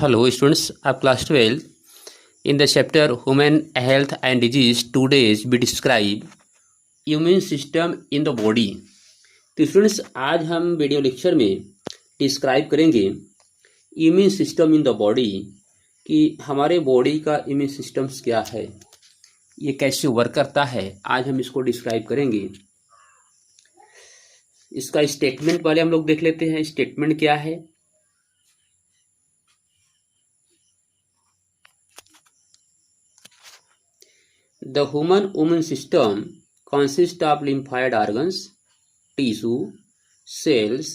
Hello students of class 12. In the chapter Human Health and Disease, today we describe immune system in the body. तो students आज हम video lecture में describe करेंगे immune system in the body कि हमारे body का immune systems क्या है, ये कैसे वर्क करता है। आज हम इसको डिस्क्राइब करेंगे। इसका स्टेटमेंट पहले हम लोग देख लेते हैं। स्टेटमेंट क्या है? The human immune system consists of lymphoid organs, tissue, cells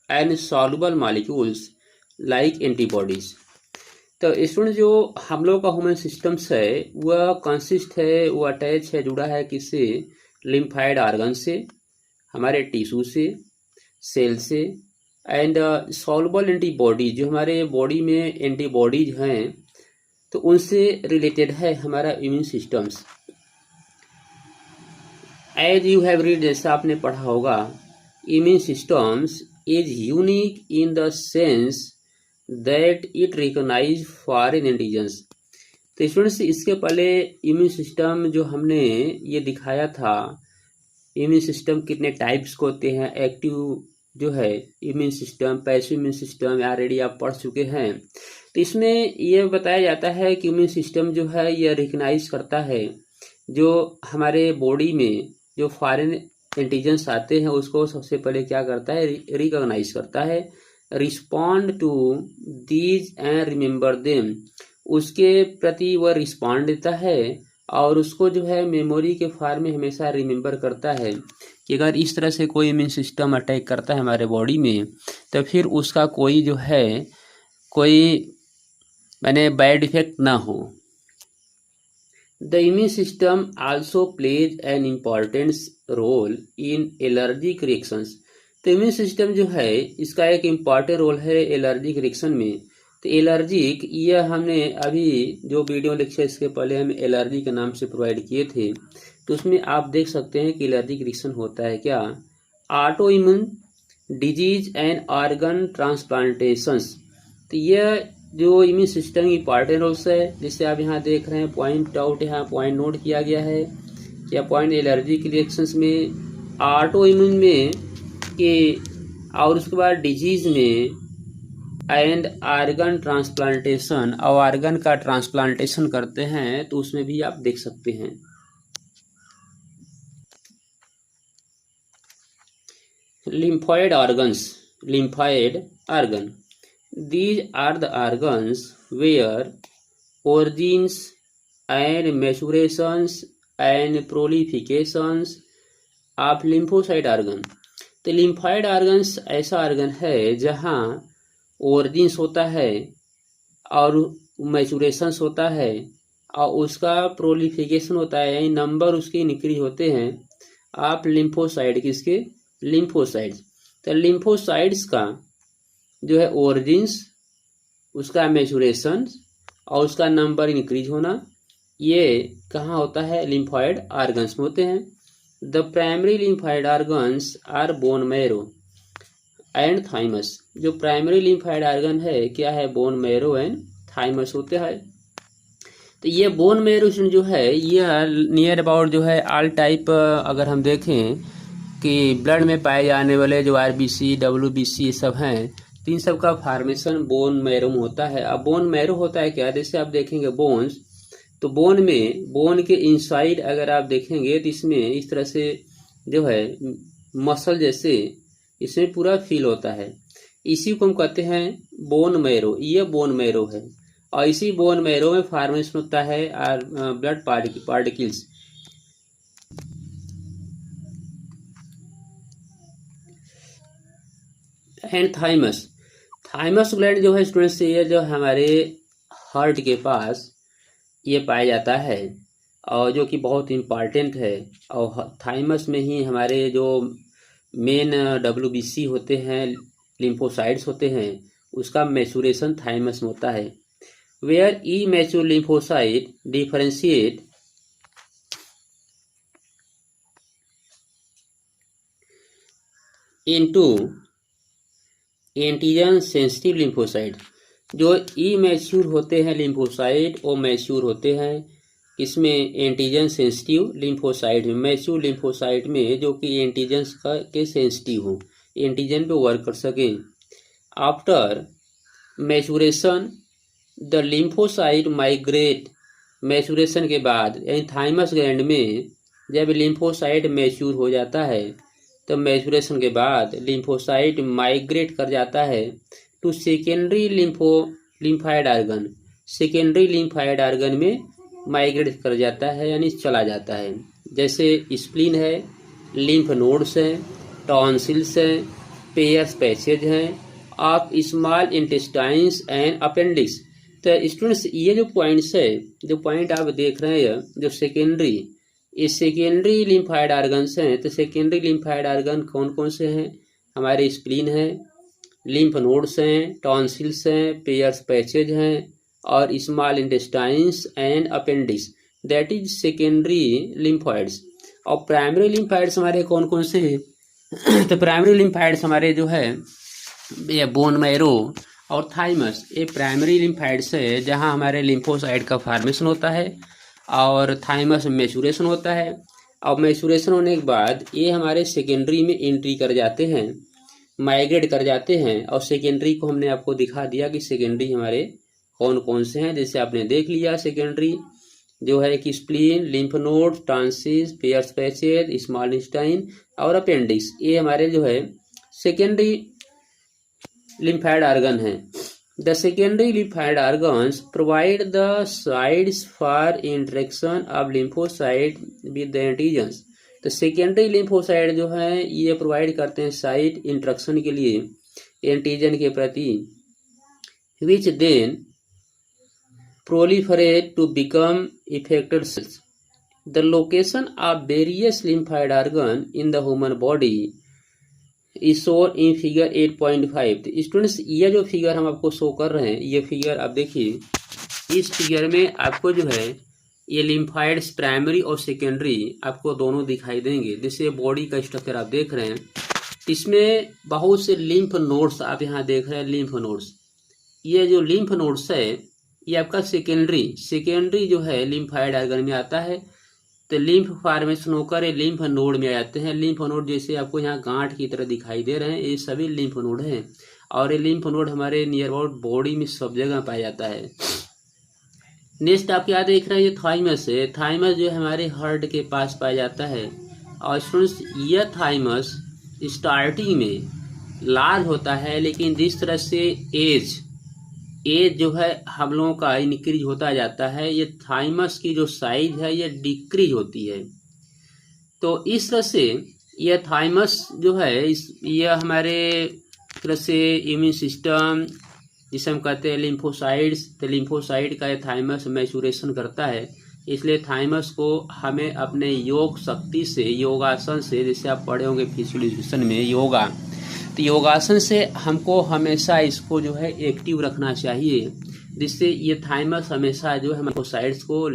and soluble molecules like antibodies. तो स्टूडेंट जो हम लोग का ह्यूमन सिस्टम्स है वह कंसिस्ट है, वो अटैच है, जुड़ा है किससे? लिम्फाइड ऑर्गन से, हमारे टिश्यू से, सेल से एंड सॉल्युबल एंटीबॉडीज, जो हमारे बॉडी में एंटीबॉडीज हैं तो उनसे रिलेटेड है हमारा immune systems. As you have read, जैसा आपने पढ़ा होगा, immune systems is unique in the sense that it recognise foreign antigens. तो स्टूडेंट्स इसके पहले इम्यून सिस्टम जो हमने ये दिखाया था, इम्यून सिस्टम कितने टाइप्स के होते हैं, एक्टिव जो है immune system, passive immune system, already आप पढ़ चुके हैं। तो इसमें यह बताया जाता है कि इम्यून सिस्टम जो है यह रिकग्नाइज करता है जो हमारे बॉडी में जो फॉरेन एंटीजन्स आते हैं उसको सबसे पहले क्या करता है? रिकॉग्नाइज करता है, respond to these and remember them, उसके प्रति वह रिस्पॉन्ड देता है और उसको जो है मेमोरी के फॉर्म में हमेशा रिमेंबर करता है कि अगर इस तरह से कोई इम्यून सिस्टम अटैक करता है हमारे बॉडी में तो फिर उसका कोई जो है कोई बैड इफेक्ट ना हो। The immune system also plays an important role in allergic reactions. तो इम्यून सिस्टम जो है इसका एक इम्पॉर्टेंट रोल है एलर्जिक रिएक्शन में। तो एलर्जिक, यह हमने अभी जो वीडियो लेक्चर इसके पहले हम एलर्जी के नाम से प्रोवाइड किए थे, तो उसमें आप देख सकते हैं कि एलर्जिक रिएक्शन होता है क्या? Auto immune disease and organ transplantations. तो यह जो इम्यून सिस्टम की इम्पॉर्टेंट रोल्स है, जिससे आप यहाँ देख रहे हैं पॉइंट आउट, यहाँ पॉइंट नोट किया गया है क्या पॉइंट एलर्जिक रिएक्शंस में, ऑटो इम्यून में कि, और उसके बाद डिजीज में एंड ऑर्गन ट्रांसप्लांटेशन, और ऑर्गन का ट्रांसप्लांटेशन करते हैं तो उसमें भी आप देख सकते हैं। lymphoid organs, lymphoid organ, these are the organs where origins and maturations and prolifications of lymphocyte organ। तो lymphoid organs ऐसा ऑर्गन है जहाँ ओरिजिन्स होता है और मैचुरेशंस होता है और उसका प्रोलिफिकेशन होता है, यानी नंबर उसके इंक्रीज होते हैं। आप लिम्फोसाइड, किसके? लिम्फोसाइड्स। तो लिम्फोसाइड्स का जो है ओरिजिन्स, उसका मैचुरेशन और उसका नंबर इंक्रीज होना, ये कहाँ होता है? लिम्फॉइड ऑर्गन्स में होते हैं। The primary lymphoid organs are bone marrow and thymus. जो प्राइमरी लिम्फॉइड ऑर्गन है क्या है? बोन मैरो एंड थाइमस होते हैं। तो ये बोन मैरो जो है यह नियर अबाउट जो है ऑल टाइप, अगर हम देखें कि ब्लड में पाए जाने वाले जो आरबीसी, डब्ल्यूबीसी ये सब हैं, तो इन सब का फॉर्मेशन बोन मैरो में होता है। अब बोन मैरो होता है क्या? जैसे आप देखेंगे बोन्स, तो बोन में, बोन के इनसाइड अगर आप देखेंगे तो इसमें इस तरह से जो है मसल जैसे इसमें पूरा फील होता है, इसी को हम कहते हैं बोन मैरो। ये बोन मैरो है और इसी बोन मैरो में फॉर्मेशन होता है blood particles. And thymus, thymus gland जो है स्टूडेंट्स, ये जो हमारे हार्ट के पास ये पाया जाता है और जो कि बहुत इम्पॉर्टेंट है। और थाइमस में ही हमारे जो मेन डब्ल्यूबीसी होते हैं, लिम्फोसाइड्स होते हैं, उसका मैचुरेशन थाइमस में होता है। Where immature lymphocyte differentiate into antigen sensitive lymphocyte. जो इमैच्योर होते हैं लिम्फोसाइट वो मैच्योर होते हैं इसमें एंटीजन सेंसिटिव लिम्फोसाइट में, मैच्योर लिम्फोसाइट में जो कि एंटीजन के सेंसिटिव हो, एंटीजन पे वर्क कर सकें। After maturation the lymphocyte migrate, maturation के बाद यानी थाइमस ग्लैंड में जब लिम्फोसाइट मैच्योर हो जाता है तो मैचुरेशन के बाद लिम्फोसाइट माइग्रेट कर जाता है to secondary lymphoid organ, secondary lymphoid organ में माइग्रेट कर जाता है यानी चला जाता है। जैसे स्प्लीन है, लिम्फ नोड्स हैं, टॉन्सिल्स हैं, पेयर्स पैसेज हैं of small intestines and appendix. तो स्टूडेंट्स ये जो पॉइंट्स है, जो पॉइंट आप देख रहे हैं जो सेकेंडरी, ये सेकेंडरी लिम्फाइड आर्गन्स हैं। तो सेकेंडरी लिम्फाइड आर्गन कौन कौन से हैं? हमारे स्प्लीन है, लिम्फ नोड्स हैं, टॉन्सिल्स हैं, पेयर्स पैसेज हैं और small intestines and appendix, that is secondary lymphoids. और प्राइमरी लिम्फाइड्स हमारे कौन कौन से हैं? तो प्राइमरी लिम्फाइड्स हमारे जो है ये बोन मैरो और थाइमस, ये प्राइमरी लिम्फाइड्स है जहाँ हमारे लिम्फोसाइट का फॉर्मेशन होता है और थाइमस में मैचुरेशन होता है। और मैचुरेशन होने के बाद ये हमारे सेकेंडरी में एंट्री कर जाते हैं, माइग्रेट कर जाते हैं। और सेकेंडरी को हमने आपको दिखा दिया कि सेकेंडरी हमारे कौन कौन से हैं। जैसे आपने देख लिया सेकेंडरी जो है कि spleen, lymph node, tonsils, pairs passage, small intestine और अपेंडिक्स, ये हमारे जो है सेकेंडरी lymphatic organ है। The secondary lymphatic organs provide the sites for interaction of lymphocyte with the antigens। तो सेकेंडरी लिम्फोसाइट जो है ये प्रोवाइड करते हैं साइट इंट्रैक्शन के लिए एंटीजन के प्रति, which then proliferate to become effected cells. The location of various lymphoid organ in the human body is shown in figure 8.5। Students ये जो फिगर हम आपको शो कर रहे हैं, ये फिगर आप देखिए, इस फिगर में आपको जो है ये लिम्फाइड्स प्राइमरी और सेकेंडरी आपको दोनों दिखाई देंगे। जैसे बॉडी का स्ट्रक्चर आप देख रहे हैं, इसमें बहुत से लिम्फ नोड्स आप यहाँ देख रहे हैं। लिम्फ नोड्स, ये जो लिम्फ नोड्स है ये आपका सेकेंडरी जो है लिम्फाइड ऑर्गन में आता है। तो लिम्फ फॉर्मेशन होकर ये लिम्फ नोड में आ जाते हैं। लिम्फ नोड जैसे आपको यहाँ गांठ की तरह दिखाई दे रहे हैं, ये सभी लिम्फ नोड हैं। और ये लिम्फ नोड हमारे नियर अबाउट बॉडी में सब जगह पाया जाता है। नेक्स्ट आप क्या देख रहे हैं, ये थाइमस है। थाइमस जो है हमारे हार्ट के पास पाया जाता है। और स्टूडेंट्स ये थाइमस स्टार्टिंग में लाल होता है, लेकिन जिस तरह से एज जो है हम लोगों का इंक्रीज होता जाता है, ये थाइमस की जो साइज है ये डिक्रीज होती है। तो इस तरह से ये थाइमस जो है ये हमारे तरह से इम्यून सिस्टम जिसे हम कहते हैं लिम्फोसाइड्स, तो लिम्फोसाइड का ये थाइमस मैचुरेशन करता है। इसलिए थाइमस को हमें अपने योग शक्ति से, योगासन से, जैसे आप पढ़े होंगे फिजिकल एजुकेशन में योगा, तो योगासन से हमको हमेशा इसको जो है एक्टिव रखना चाहिए, जिससे ये थाइमस हमेशा जो है लिम्फोसाइड्स को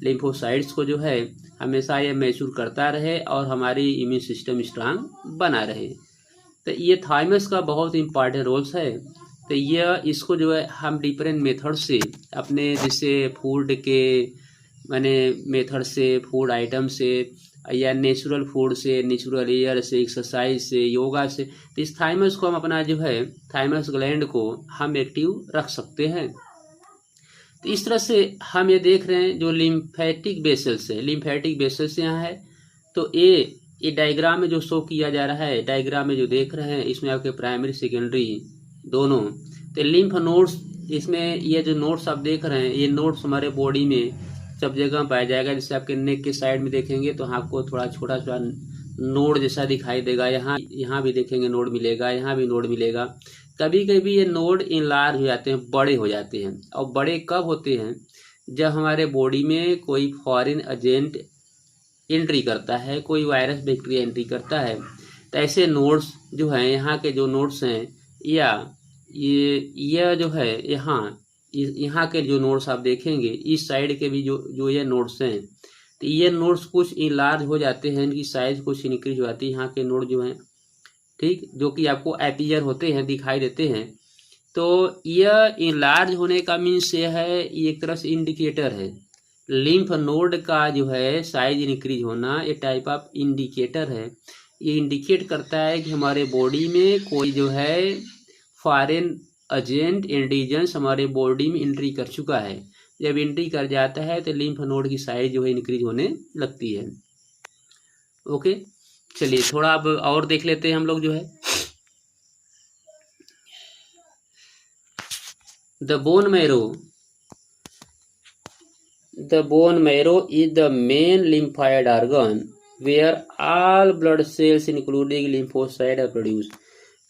लिम्फोसाइड्स को जो है हमेशा ये मैच्योर करता रहे और हमारी इम्यून सिस्टम स्ट्रांग बना रहे। तो ये थाइमस का बहुत इम्पॉर्टेंट रोल्स है। तो ये इसको जो है हम डिफरेंट मेथड से अपने जैसे फूड के मेथड से, फूड आइटम से या नेचुरल फूड से, नेचुरल एयर से, एक्सरसाइज से, योगा से, तो इस थाइमस को हम अपना जो है थाइमस ग्लैंड को हम एक्टिव रख सकते हैं। तो इस तरह से हम ये देख रहे हैं जो लिम्फेटिक वेसल्स है, लिम्फेटिक वेसल्स यहाँ है। तो ये डायग्राम में जो शो किया जा रहा है, डायग्राम में जो देख रहे हैं, इसमें आपके प्राइमरी सेकेंडरी दोनों, तो लिम्फ नोड्स, इसमें ये जो नोड्स आप देख रहे हैं, ये नोड्स हमारे बॉडी में सब जगह पाया जाएगा। जैसे आपके नेक के साइड में देखेंगे तो आपको थोड़ा छोटा छोटा नोड जैसा दिखाई देगा। यहाँ भी देखेंगे नोड मिलेगा, यहाँ भी नोड मिलेगा। कभी कभी ये नोड इनलार्ज हो जाते हैं, बड़े हो जाते हैं। और बड़े कब होते हैं? जब हमारे बॉडी में कोई फॉरेन एजेंट एंट्री करता है, कोई वायरस बैक्टीरिया एंट्री करता है, तो ऐसे नोड्स जो हैं, यहाँ के जो नोड्स हैं, या ये जो है यहाँ के जो नोड्स आप देखेंगे, इस साइड के भी जो ये नोड्स हैं, तो ये नोड्स कुछ इनलार्ज हो जाते हैं, इनकी साइज कुछ इंक्रीज हो जाती है। यहाँ के नोड जो हैं, ठीक, जो कि आपको एपियर होते हैं, दिखाई देते हैं। तो यह इनलार्ज होने का मीन्स ये है, ये एक तरह से इंडिकेटर है। लिम्फ नोड का जो है साइज इंक्रीज होना, ये टाइप ऑफ इंडिकेटर है। ये इंडिकेट करता है कि हमारे बॉडी में कोई जो है फॉरेन एजेंट इंडिजेंस हमारे बॉडी में एंट्री कर चुका है। जब एंट्री कर जाता है तो लिम्फ नोड की साइज जो है इंक्रीज होने लगती है। ओके, चलिए थोड़ा अब और देख लेते हैं हम लोग जो है। The bone marrow is the main lymphoid organ where all blood cells including lymphocyte are produced।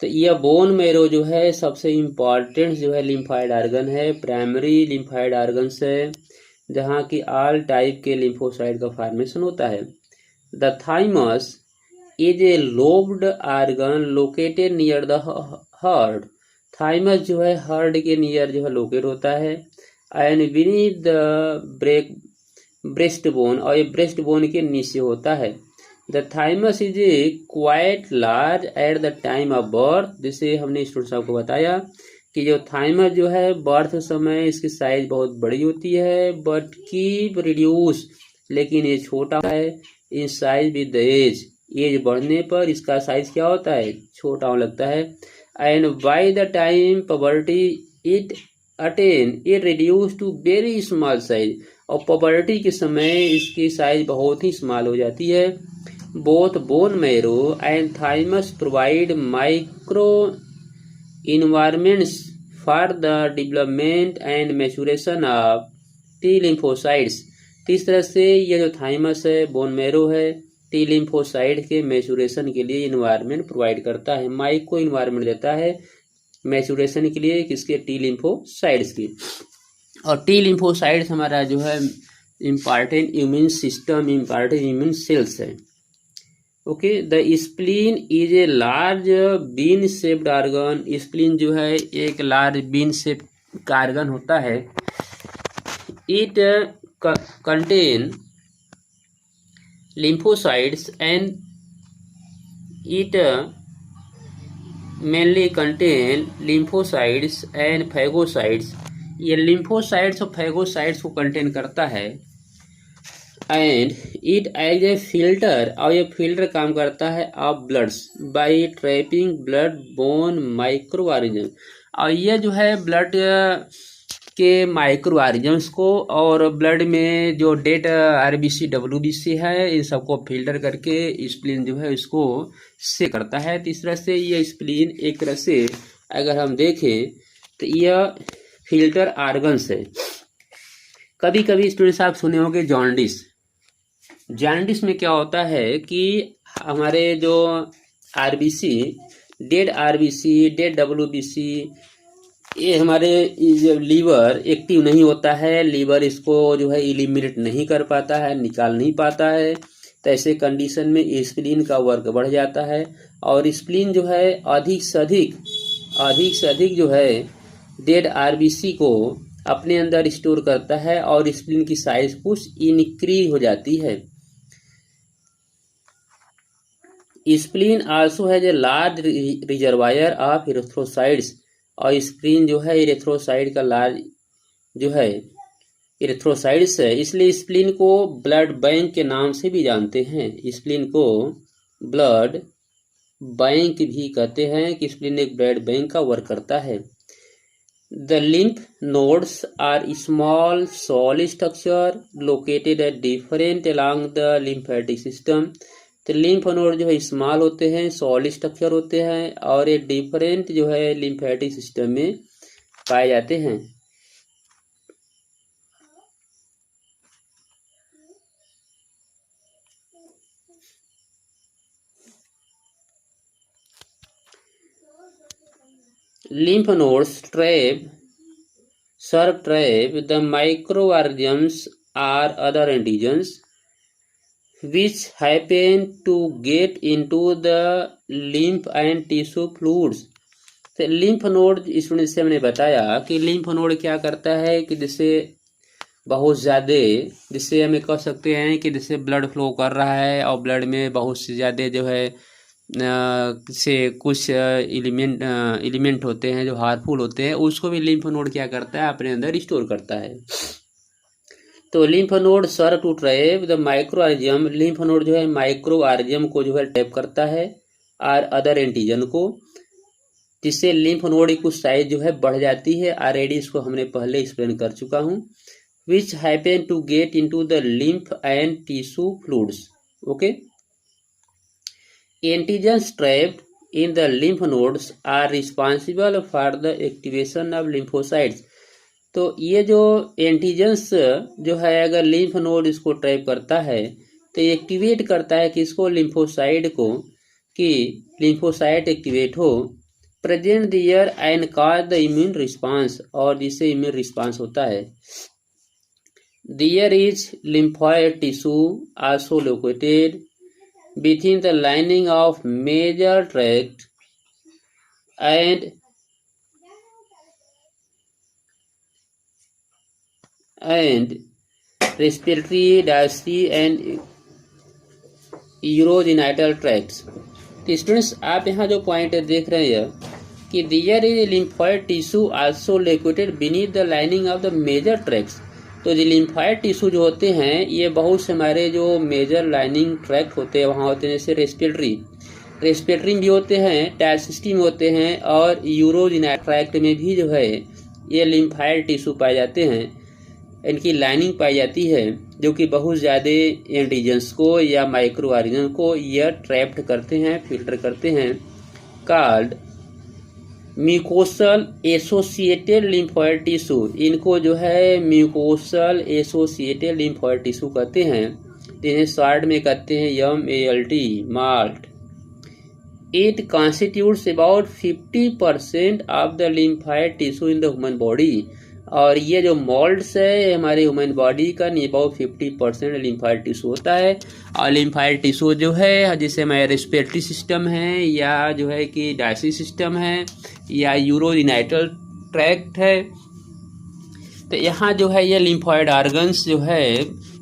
तो यह बोन मैरो जो है सबसे इम्पॉर्टेंट जो है लिम्फाइड आर्गन है, प्राइमरी लिम्फाइड आर्गन्स है, जहाँ की ऑल टाइप के लिम्फोसाइट का फॉर्मेशन होता है। The thymus is a lobed organ located near the heart. Thymus जो है हार्ट के नियर जो है लोकेट होता है। And beneath the breast bone, और ये ब्रेस्ट बोन के नीचे होता है। The thymus is A quite large at the time of birth. जिसे हमने स्टूडेंट साहब को बताया कि जो थाइमस जो है बर्थ समय इसकी साइज बहुत बड़ी होती है, बट कीप रिड्यूस, लेकिन ये छोटा है in size with the age. Age बढ़ने पर इसका साइज क्या होता है, छोटा होने लगता है। And by the time puberty it attain it reduce to very small size, और पबर्टी के समय इसकी साइज बहुत ही स्मॉल हो जाती है। Both bone marrow and thymus provide micro environments for the development and maturation of T lymphocytes. तो इस तरह से ये जो थाइमस है, बोन मैरो है, टी लिम्फोसाइट के मैच्योरेशन के लिए इन्वायरमेंट प्रोवाइड करता है, माइक्रो इन्वायरमेंट देता है मैच्योरेशन के लिए, किसके, टी लिम्फोसाइट्स की। और टी लिम्फोसाइट्स हमारा जो है important immune system, important immune cells है। Okay, the spleen is a large bean shaped organ. Spleen जो है एक लार्ज बीन शेप का आर्गन होता है। It contain lymphocytes and it mainly contain lymphocytes and phagocytes। ये lymphocytes और phagocytes को कंटेन करता है। And it as a filter, और ये फिल्टर काम करता है of bloods by trapping blood bone microorganism. और ये जो है ब्लड के माइक्रो ऑर्गेनिजम्स को और ब्लड में जो डेड आरबीसी डब्ल्यूबीसी है इन सबको फिल्टर करके स्प्लीन जो है इसको से करता है। तो इस तरह से ये स्प्लीन एक तरह से अगर हम देखें तो यह फिल्टर आर्गन्स है। कभी कभी स्टूडेंट्स आप सुने होंगे जॉन्डिस। जॉन्डिस में क्या होता है कि हमारे जो RBC, dead RBC, dead WBC, ये हमारे जो लीवर एक्टिव नहीं होता है, लीवर इसको जो है इलिमिनेट नहीं कर पाता है, निकाल नहीं पाता है। तो ऐसे कंडीशन में स्प्लीन का वर्क बढ़ जाता है और स्प्लीन जो है अधिक से अधिक जो है डेड आरबीसी को अपने अंदर स्टोर करता है और स्प्लीन की साइज कुछ इंक्रीज हो जाती है। Spleen also has a large reservoir of erythrocytes, और स्प्लीन जो है इरेथ्रोसाइट का लार्ज जो है इरेथ्रोसाइट्स है, इसलिए स्प्लीन को ब्लड बैंक के नाम से भी जानते हैं। स्प्लीन को ब्लड बैंक भी कहते हैं कि स्प्लीन एक ब्लड बैंक का वर्क करता है। The lymph nodes are small solid structure located at different along the lymphatic system. तो लिम्फ नोड जो है स्मॉल होते हैं, सॉलिड स्ट्रक्चर होते हैं और ये डिफरेंट जो है लिम्फेटिक सिस्टम में पाए जाते हैं। Lymph nodes serve trap the microorganisms or other antigens which happen to get into the lymph and tissue fluids। तो लिम्फ नोड स्टूडेंट से हमने बताया कि लिम्फ नोड क्या करता है कि जिससे हमें कह सकते हैं कि जैसे ब्लड फ्लो कर रहा है और ब्लड में बहुत से ज़्यादा जो है से कुछ एलिमेंट होते हैं जो हार्मफुल होते हैं, उसको भी लिम्फ नोड क्या करता है, अपने अंदर स्टोर करता है। तो lymph node serve to trap the microorganism, lymph node जो है माइक्रो ऑर्गेनिज्म को जो है ट्रैप करता है और अदर एंटीजन को, जिससे लिम्फ नोड की कुछ साइज जो है बढ़ जाती है। ऑलरेडी इसको हमने पहले एक्सप्लेन कर चुका हूँ। Which happen to get into the lymph and tissue fluids. Okay, antigens trapped in the lymph nodes are responsible for the activation of lymphocytes. तो ये जो एंटीजन्स जो है, अगर लिम्फ नोड इसको ट्रैप करता है तो एक्टिवेट करता है किसको, लिम्फोसाइट को, कि लिम्फोसाइट एक्टिवेट हो, present there and cause the immune response, और जिससे इम्यून रिस्पांस होता है। There is lymphoid tissue also located within the lining of major tract and respiratory, digestive and urogenital tracts। तो स्टूडेंट्स आप यहाँ जो पॉइंट देख रहे हैं कि there is lymphoid tissue also located beneath the lining of the major tracts. तो जो लिम्फॉइड टिश्यू जो होते हैं ये बहुत से हमारे जो मेजर लाइनिंग ट्रैक्ट होते हैं वहाँ होते हैं, जैसे रेस्पिरेटरी भी होते हैं, डाइजेस्टिव में होते हैं, और यूरोजेनिटल ट्रैक्ट में भी जो है ये लिम्फॉइड टिश्यू पाए जाते हैं, इनकी लाइनिंग पाई जाती है, जो कि बहुत ज़्यादा एंटीजन्स को या माइक्रो ऑर्गेनिज्म को यह ट्रैप्ड करते हैं, फिल्टर करते हैं। Called mucosal associated lymphoid tissue, इनको जो है म्यूकोसल एसोसिएटेड लिम्फॉइड टिश्यू कहते हैं, जिन्हें शॉर्ट में कहते हैं MALT, malt. It constitutes about 50% of the lymphoid tissue in the human body. और ये जो मोल्ड्स है हमारे ह्यूमन बॉडी का अबाउट 50% लिम्फॉइड टिश्यू होता है। और लिम्फॉइड टिश्यू जो है जिसे हमारे रेस्पिरेटरी सिस्टम है, या जो है कि डाइजेस्टिव सिस्टम है, या यूरोजेनिटल ट्रैक्ट है। तो यहाँ जो है ये लिम्फॉइड ऑर्गन्स जो है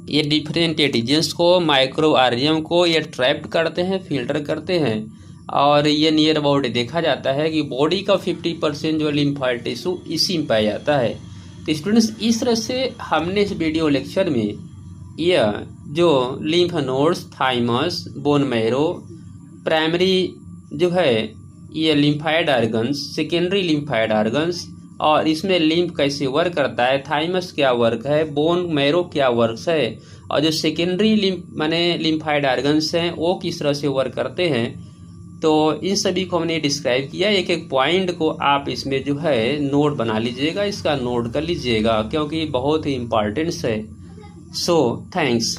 ये डिफरेंट एंटीजन्स को, माइक्रो ऑर्गेनिज्म को ये ट्रैप्ड करते हैं, फिल्टर करते हैं। और ये नियर अबाउट देखा जाता है कि बॉडी का 50% जो लिम्फॉइड टिश्यू इसी में पाया जाता है। तो स्टूडेंट्स इस तरह से हमने इस वीडियो लेक्चर में यह जो lymph nodes, thymus, bone marrow, primary जो है ये lymphoid organs, secondary lymphoid organs, और इसमें लिम्फ कैसे वर्क करता है, थाइमस क्या वर्क है, बोन मैरो क्या वर्क है, और जो सेकेंडरी लिम्फॉइड ऑर्गन्स हैं वो किस तरह से वर्क करते हैं। तो इन सभी को हमने डिस्क्राइब किया। एक एक पॉइंट को आप इसमें जो है नोट बना लीजिएगा, इसका नोट कर लीजिएगा, क्योंकि बहुत ही इम्पॉर्टेंट है। So thanks.